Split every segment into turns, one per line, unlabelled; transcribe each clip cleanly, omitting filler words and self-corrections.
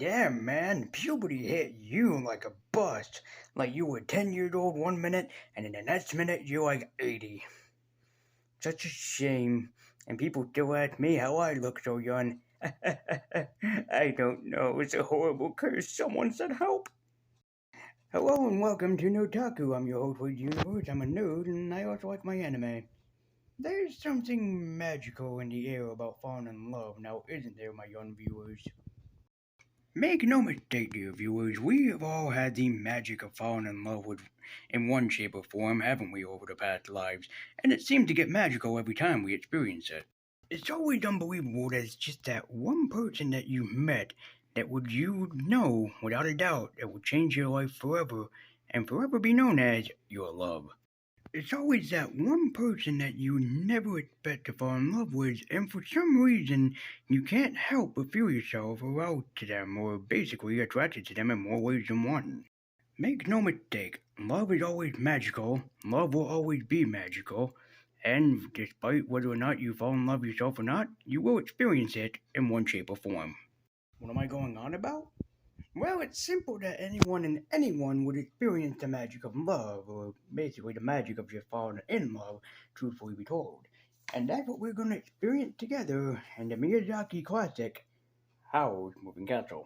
Damn, man, puberty hit you like a bus. Like you were 10 years old one minute, and in the next minute, you're like 80. Such a shame. And people still ask me how I look so young. I don't know. It's a horrible curse. Someone said help. Hello and welcome to NerdTaku. I'm your host for the universe. I'm a nerd, and I also like my anime. There's something magical in the air about falling in love, now isn't there, my young viewers? Make no mistake, dear viewers, we have all had the magic of falling in love with in one shape or form, haven't we, over the past lives? And it seems to get magical every time we experience it. It's always unbelievable that it's just that one person that you met that would you know, without a doubt, that would change your life forever and forever be known as your love. It's always that one person that you never expect to fall in love with, and for some reason, you can't help but feel yourself aroused to them, or basically attracted to them in more ways than one. Make no mistake, love is always magical, love will always be magical, and despite whether or not you fall in love yourself or not, you will experience it in one shape or form. What am I going on about? Well, it's simple that anyone and anyone would experience the magic of love, or basically the magic of just falling in love, truthfully be told. And that's what we're going to experience together in the Miyazaki classic, Howl's Moving Castle.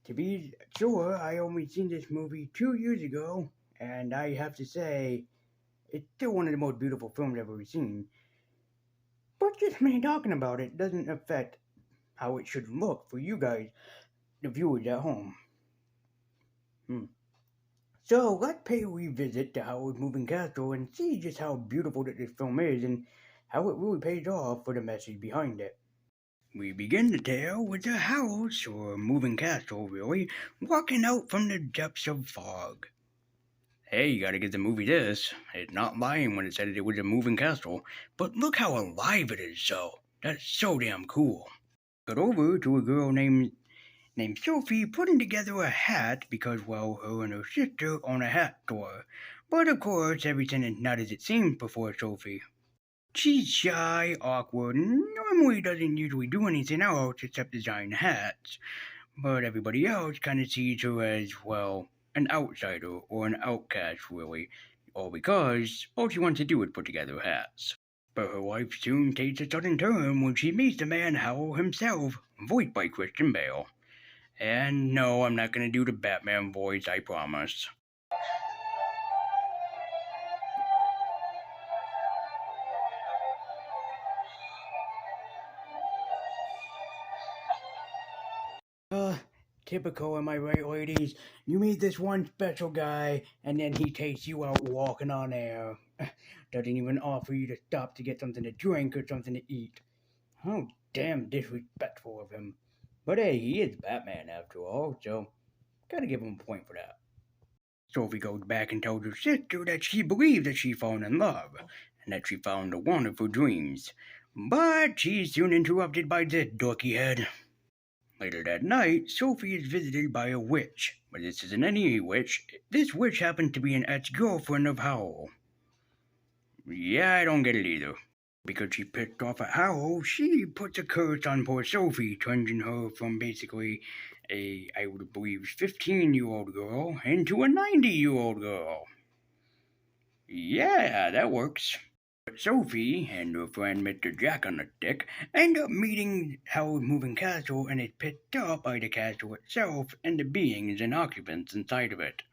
To be sure, I only seen this movie 2 years ago, and I have to say, it's still one of the most beautiful films I've ever seen. But just me talking about it doesn't affect how it should look for you guys, the viewers at home. So let's pay a revisit to Howl's Moving Castle and see just how beautiful that this film is and how it really pays off for the message behind it. We begin the tale with the house, or moving castle really, walking out from the depths of fog. Hey, you gotta give the movie this. It's not lying when it said it was a moving castle, but look how alive it is, so. That's so damn cool. Got over to a girl named Sophie putting together a hat because, well, her and her sister own a hat store. But of course, everything is not as it seems before Sophie. She's shy, awkward, and normally doesn't usually do anything else except design hats. But everybody else kind of sees her as, well, an outsider or an outcast, really. All because all she wants to do is put together hats. But her life soon takes a sudden turn when she meets the man Howl himself, voiced by Christian Bale. And no, I'm not going to do the Batman voice, I promise. Typical, am I right, ladies? You meet this one special guy, and then he takes you out walking on air. Doesn't even offer you to stop to get something to drink or something to eat. How damn disrespectful of him. But hey, he is Batman after all, so gotta give him a point for that. Sophie goes back and tells her sister that she believes that she's fallen in love, and that she found the one of her dreams. But she's soon interrupted by this dorky head. Later that night, Sophie is visited by a witch, but this isn't any witch. This witch happens to be an ex-girlfriend of Howl. Yeah, I don't get it either. Because she pissed off at Howl, she puts a curse on poor Sophie, changing her from basically I would believe, 15-year-old girl into a 90-year-old girl. Yeah, that works. But Sophie and her friend Mr. Jack on the Stick end up meeting Howl's Moving Castle and is picked up by the castle itself and the beings and occupants inside of it.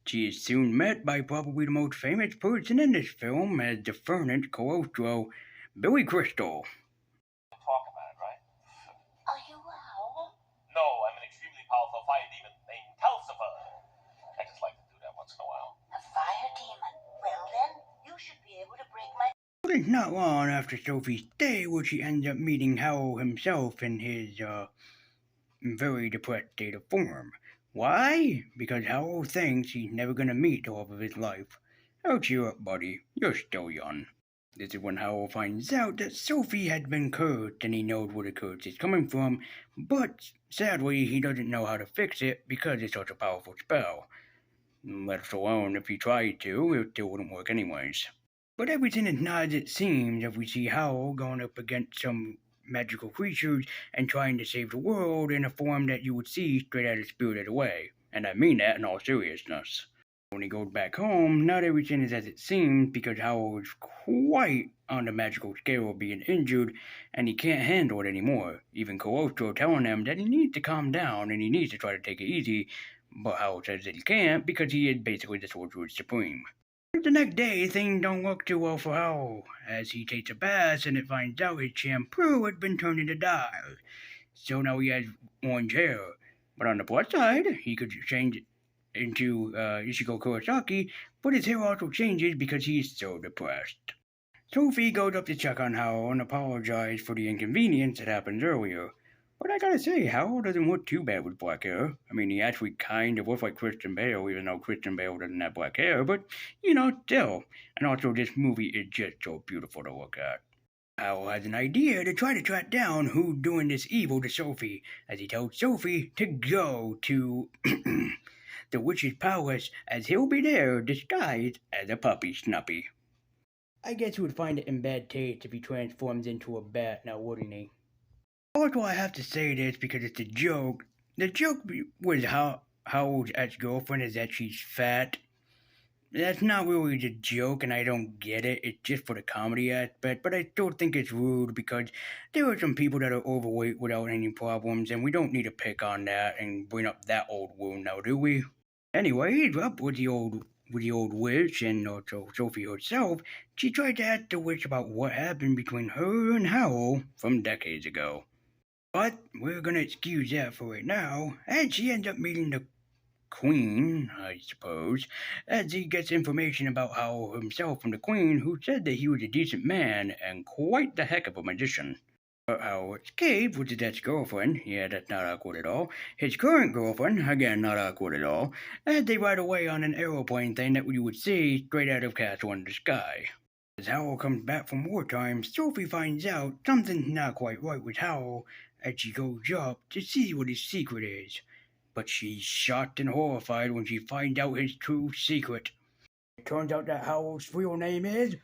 She is soon met by probably the most famous person in this film as the Furnace Colostro, Billy Crystal.
Talk about it, right?
Are you Howl?
No, I'm an extremely powerful fire demon named Calcifer. I just like to do that once in a while.
A fire demon? Well then, you should be able to break my...
But it's not long after Sophie's day where she ends up meeting Howl himself in his, very depressed state of form. Why? Because Howl thinks he's never gonna meet the love of his life. Oh, cheer up, buddy. You're still young. This is when Howl finds out that Sophie had been cursed and he knows where the curse is coming from, but sadly he doesn't know how to fix it because it's such a powerful spell. Let alone if he tried to, it still wouldn't work anyways. But everything is not as it seems if we see Howl going up against some magical creatures and trying to save the world in a form that you would see straight out of Spirited Away. And I mean that in all seriousness. When he goes back home, not everything is as it seems because Howl is quite on the magical scale of being injured and he can't handle it anymore. Even Colostro telling him that he needs to calm down and he needs to try to take it easy, but Howl says that he can't because he is basically the Sorcerer Supreme. The next day, things don't look too well for Howl, as he takes a bath and it finds out his shampoo had been turned into dye. So now he has orange hair. But on the plus side, he could change it into Ichigo Kurosaki, but his hair also changes because he's so depressed. Sophie goes up to check on Howl and apologizes for the inconvenience that happened earlier. But I gotta say, Howl doesn't look too bad with black hair. I mean, he actually kind of looks like Christian Bale, even though Christian Bale doesn't have black hair, but, still. And also, this movie is just so beautiful to look at. Howl has an idea to try to track down who's doing this evil to Sophie, as he tells Sophie to go to the witch's palace, as he'll be there disguised as a puppy Snuppy. I guess he would find it in bad taste if he transforms into a bat, now wouldn't he? Also, I have to say this because it's a joke. The joke with Howl's ex-girlfriend is that she's fat. That's not really the joke, and I don't get it. It's just for the comedy aspect, but I still think it's rude because there are some people that are overweight without any problems, and we don't need to pick on that and bring up that old wound now, do we? Anyway, he's up with the old witch, and also Sophie herself. She tried to ask the witch about what happened between her and Howl from decades ago. But we're gonna excuse that for right now, and she ends up meeting the Queen, I suppose, as he gets information about Howl himself from the Queen, who said that he was a decent man and quite the heck of a magician. But Howl escaped with his ex-girlfriend, yeah, that's not awkward at all, his current girlfriend, again, not awkward at all, as they ride away on an aeroplane thing that you would see straight out of Castle in the Sky. As Howl comes back from wartime, Sophie finds out something's not quite right with Howl as she goes up to see what his secret is. But she's shocked and horrified when she finds out his true secret. It turns out that Howl's real name is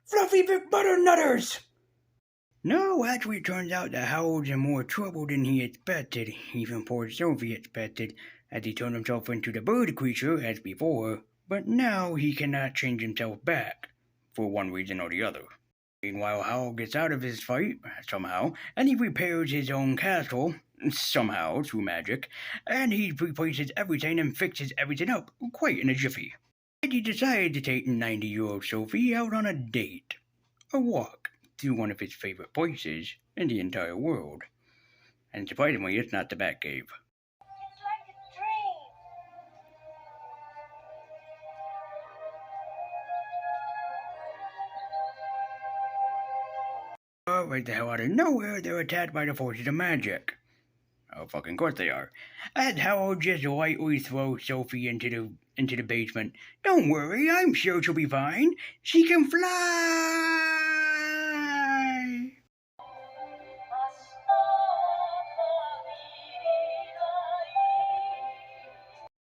Fluffy McButternutters! No, actually it turns out that Howl's in more trouble than he expected, even poor Sophie expected, as he turned himself into the bird creature as before, but now he cannot change himself back, for one reason or the other. Meanwhile, Howl gets out of his fight, somehow, and he repairs his own castle, somehow, through magic, and he replaces everything and fixes everything up, quite in a jiffy. And he decided to take 90-year-old Sophie out on a date, a walk, to one of his favorite places in the entire world. And surprisingly, it's not the Batcave.
It's like a dream.
Right the hell out of nowhere, they're attacked by the forces of magic. Oh, fucking course they are. And Howl just lightly throws Sophie into the basement. Don't worry, I'm sure she'll be fine. She can fly!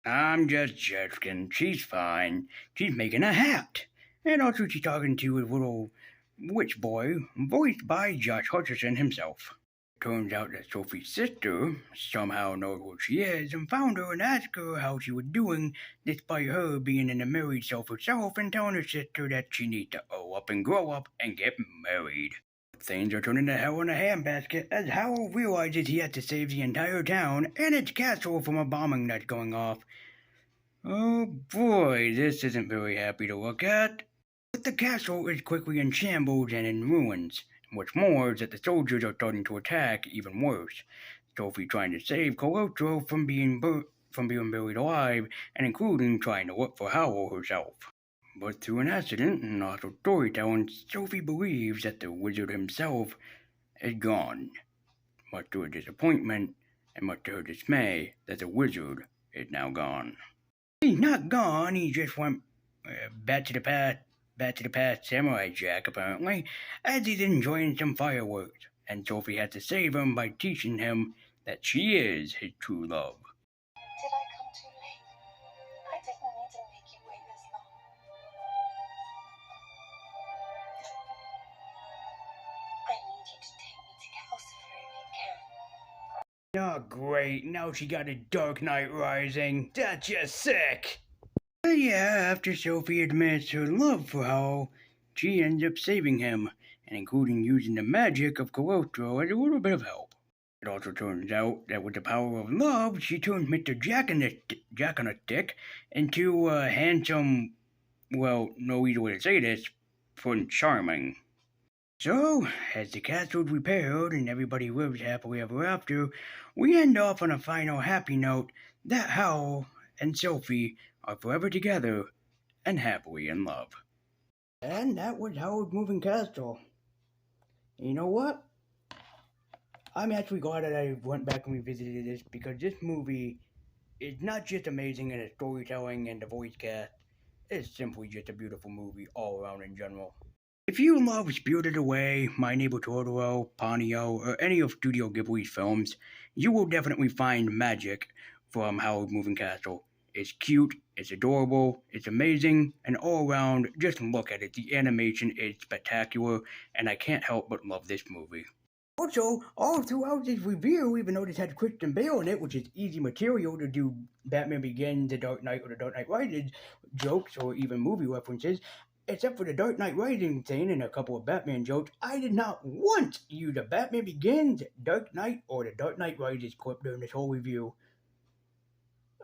I'm just joking. She's fine. She's making a hat. And also she's talking to a little witch boy, voiced by Josh Hutcherson himself. Turns out that Sophie's sister somehow knows what she is and found her and asked her how she was doing, despite her being in a married self herself and telling her sister that she needs to grow up and get married. Things are turning to hell in a handbasket as Howl realizes he has to save the entire town and its castle from a bombing that's going off. Oh boy, this isn't very happy to look at. But the castle is quickly in shambles and in ruins. What's more is that the soldiers are starting to attack even worse. Sophie trying to save Colostro from being buried alive, and including trying to look for Howl herself. But through an accident and also storytelling, Sophie believes that the wizard himself is gone. Much to her disappointment, and much to her dismay, that the wizard is now gone. He's not gone, he just went back to the past Samurai Jack, apparently, as he's enjoying some fireworks, and Sophie has to save him by teaching him that she is his true love.
Did I come too late? I didn't need to make you wait this long. I need you to take me to Castle
Oh, great. Now she got a Dark Knight Rising. That's just sick. But yeah, after Sophie admits her love for Howl, she ends up saving him, and including using the magic of Colostro as a little bit of help. It also turns out that with the power of love, she turns Mr. Jack on a Stick into a handsome, well, no easy way to say this, Prince Charming. So, as the castle's repaired and everybody lives happily ever after, we end off on a final happy note that Howl and Sophie are forever together and happily in love. And that was Howl's Moving Castle. You know what? I'm actually glad that I went back and revisited this because this movie is not just amazing in its storytelling and the voice cast, it's simply just a beautiful movie all around in general. If you love Spirited Away, My Neighbor Totoro, Ponyo, or any of Studio Ghibli's films, you will definitely find magic from Howl's Moving Castle. It's cute, it's adorable, it's amazing, and all around, just look at it. The animation is spectacular, and I can't help but love this movie. Also, all throughout this review, even though this had Christian Bale in it, which is easy material to do Batman Begins, The Dark Knight, or The Dark Knight Rises jokes, or even movie references, except for the Dark Knight Rising thing and a couple of Batman jokes, I did not once use a Batman Begins, Dark Knight, or the Dark Knight Rises clip during this whole review.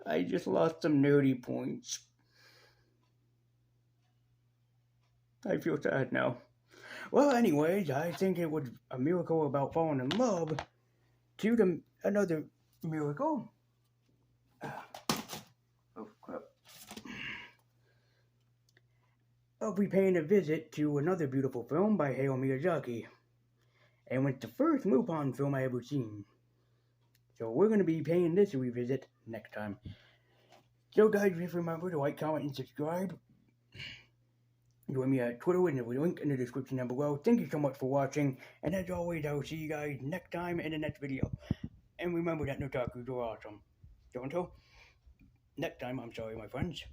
I just lost some nerdy points. I feel sad now. Well, anyways, I think it was a miracle about falling in love to another miracle. Oh, crap. Of repaying a visit to another beautiful film by Hayao Miyazaki. And it's the first Lupin film I ever seen. So we're going to be paying this a revisit next time. So guys, just remember to like, comment, and subscribe. Join me at Twitter with the link in the description down below. Thank you so much for watching. And as always, I will see you guys next time in the next video. And remember that NerdTaku are awesome. So until next time, I'm sorry, my friends.